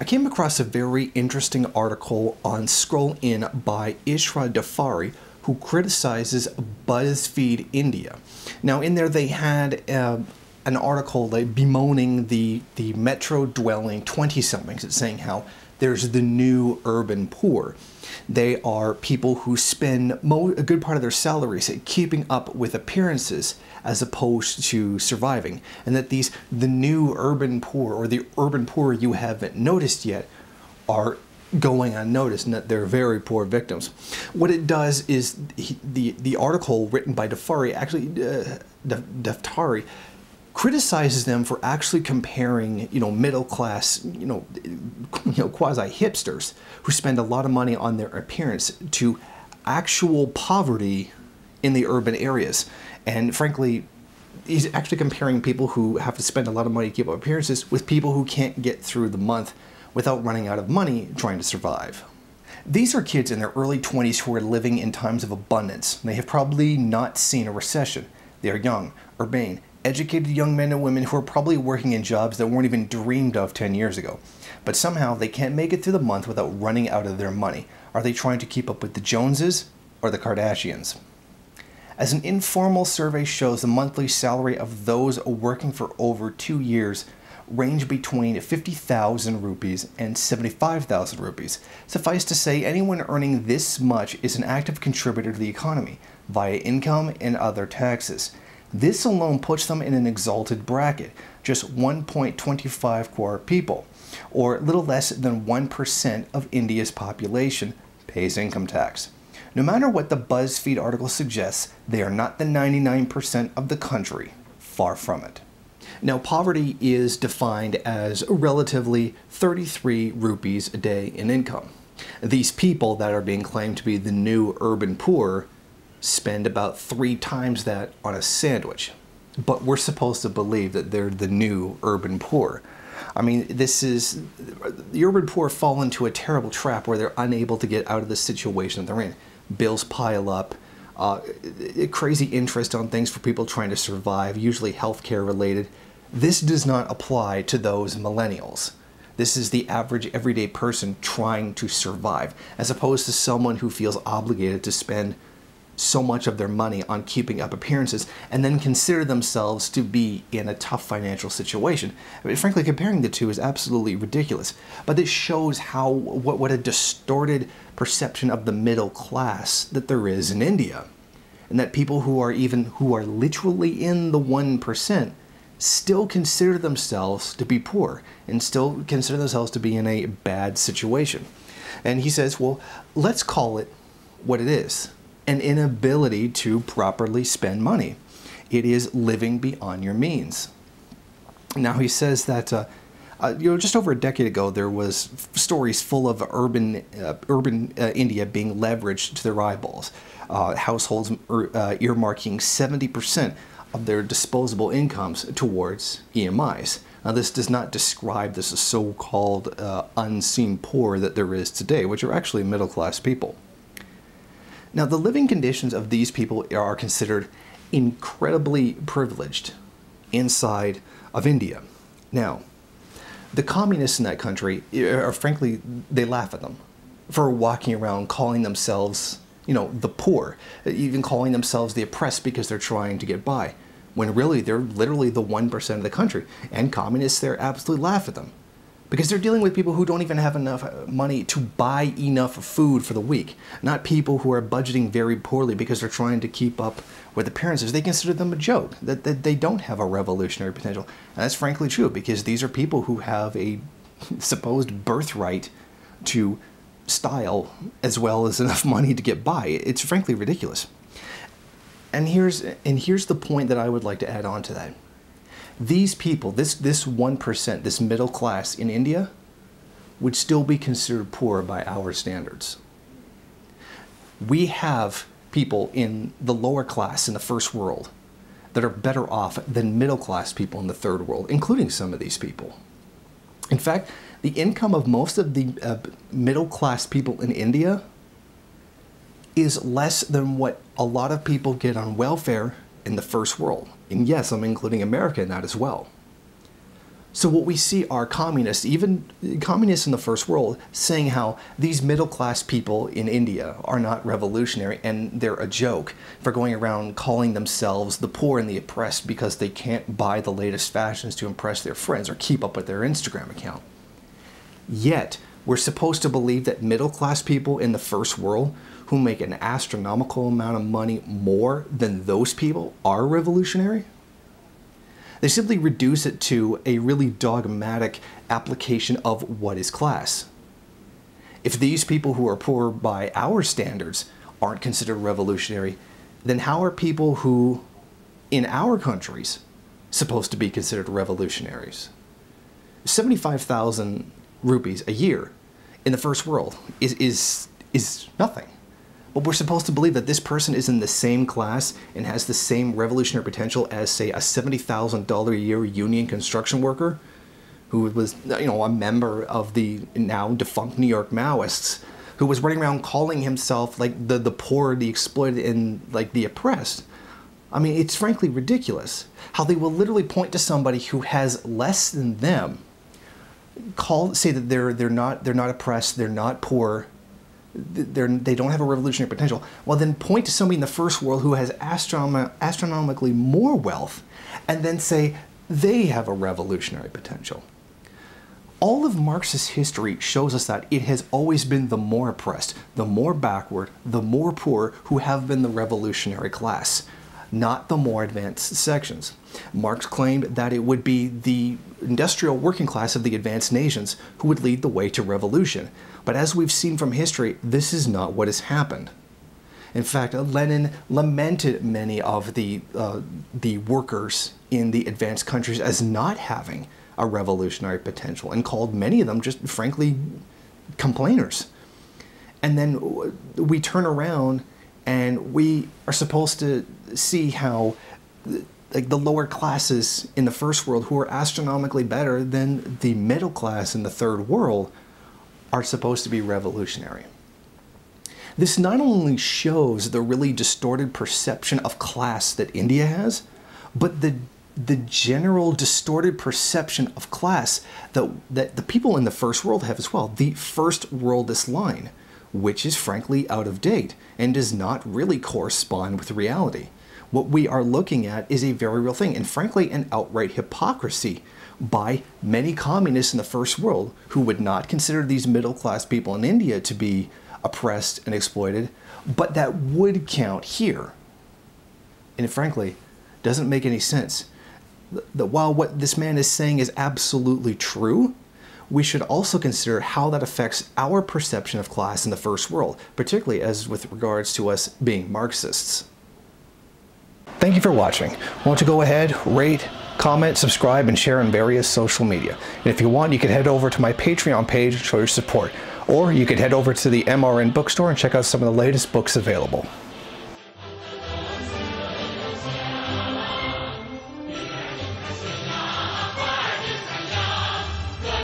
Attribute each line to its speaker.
Speaker 1: came across a very interesting article on Scroll In by Ishra Dafari, who criticizes BuzzFeed India. Now, in there they had an article like bemoaning the metro-dwelling 20-somethings. It's saying how there's the new urban poor. They are people who spend a good part of their salaries at keeping up with appearances as opposed to surviving, and that the new urban poor, or the urban poor you haven't noticed yet, are going unnoticed, and that they're very poor victims. What it does is the article written by Dafari actually Daftari criticizes them for actually comparing, middle class, quasi hipsters who spend a lot of money on their appearance to actual poverty in the urban areas. And frankly, he's actually comparing people who have to spend a lot of money to keep up appearances with people who can't get through the month without running out of money trying to survive. These are kids in their early 20s who are living in times of abundance. They have probably not seen a recession. They are young, urbane, educated young men and women who are probably working in jobs that weren't even dreamed of 10 years ago. But somehow they can't make it through the month without running out of their money. Are they trying to keep up with the Joneses or the Kardashians? As an informal survey shows, the monthly salary of those working for over 2 years range between 50,000 rupees and 75,000 rupees. Suffice to say, anyone earning this much is an active contributor to the economy via income and other taxes. This alone puts them in an exalted bracket, just 1.25 crore people, or little less than 1% of India's population pays income tax. No matter what the BuzzFeed article suggests, they are not the 99% of the country. Far from it. Now, poverty is defined as relatively 33 rupees a day in income. These people that are being claimed to be the new urban poor spend about 3 times that on a sandwich. But we're supposed to believe that they're the new urban poor. I mean, the urban poor fall into a terrible trap where they're unable to get out of the situation that they're in. Bills pile up, crazy interest on things for people trying to survive, usually healthcare related. This does not apply to those millennials. This is the average everyday person trying to survive, as opposed to someone who feels obligated to spend so much of their money on keeping up appearances and then consider themselves to be in a tough financial situation. I mean, frankly, comparing the two is absolutely ridiculous. But this shows what a distorted perception of the middle class that there is in India, and that people who are literally in the 1% still consider themselves to be poor and still consider themselves to be in a bad situation. And he says, well, let's call it what it is: an inability to properly spend money. It is living beyond your means. Now, he says that just over a decade ago, there was stories full of urban India being leveraged to their eyeballs. Households earmarking 70% of their disposable incomes towards EMIs. Now, this does not describe this so-called unseen poor that there is today, which are actually middle-class people. Now, the living conditions of these people are considered incredibly privileged inside of India. Now, the communists in that country, frankly, they laugh at them for walking around calling themselves, the poor, even calling themselves the oppressed because they're trying to get by, when really they're literally the 1% of the country. And communists there absolutely laugh at them because they're dealing with people who don't even have enough money to buy enough food for the week, not people who are budgeting very poorly because they're trying to keep up with appearances. They consider them a joke, that they don't have a revolutionary potential. And that's frankly true, because these are people who have a supposed birthright to style as well as enough money to get by. It's frankly ridiculous. And here's the point that I would like to add on to that. These people, this 1%, this middle class in India, would still be considered poor by our standards. We have people in the lower class in the first world that are better off than middle class people in the third world, including some of these people. In fact, the income of most of the middle class people in India is less than what a lot of people get on welfare in the first world. And yes, I'm including America in that as well. So what we see are communists, even communists in the first world, saying how these middle-class people in India are not revolutionary and they're a joke for going around calling themselves the poor and the oppressed because they can't buy the latest fashions to impress their friends or keep up with their Instagram account. Yet, we're supposed to believe that middle-class people in the first world who make an astronomical amount of money more than those people are revolutionary? They simply reduce it to a really dogmatic application of what is class. If these people who are poor by our standards aren't considered revolutionary, then how are people who, in our countries, supposed to be considered revolutionaries? 75,000 rupees a year in the first world is nothing. But we're supposed to believe that this person is in the same class and has the same revolutionary potential as, say, a $70,000 a year union construction worker who was, a member of the now defunct New York Maoists, who was running around calling himself like the poor, the exploited, and like the oppressed. I mean, it's frankly ridiculous how they will literally point to somebody who has less than them, say that they're not oppressed, they're not poor, they don't have a revolutionary potential. Well, then point to somebody in the first world who has astronomically more wealth, and then say they have a revolutionary potential. All of Marxist history shows us that it has always been the more oppressed, the more backward, the more poor who have been the revolutionary class, not the more advanced sections. Marx claimed that it would be the industrial working class of the advanced nations who would lead the way to revolution. But as we've seen from history, this is not what has happened. In fact, Lenin lamented many of the workers in the advanced countries as not having a revolutionary potential and called many of them just frankly complainers. And then we turn around and we are supposed to see how like the lower classes in the first world, who are astronomically better than the middle class in the third world, are supposed to be revolutionary. This not only shows the really distorted perception of class that India has, but the general distorted perception of class that the people in the first world have as well. The first worldist line, which is frankly out of date and does not really correspond with reality. What we are looking at is a very real thing, and frankly an outright hypocrisy by many communists in the first world who would not consider these middle-class people in India to be oppressed and exploited, but that would count here. And it frankly doesn't make any sense. While what this man is saying is absolutely true, we should also consider how that affects our perception of class in the first world, particularly as with regards to us being Marxists. Thank you for watching. Why don't you go ahead, rate, comment, subscribe, and share on various social media. And if you want, you can head over to my Patreon page and show your support. Or you could head over to the MRN bookstore and check out some of the latest books available.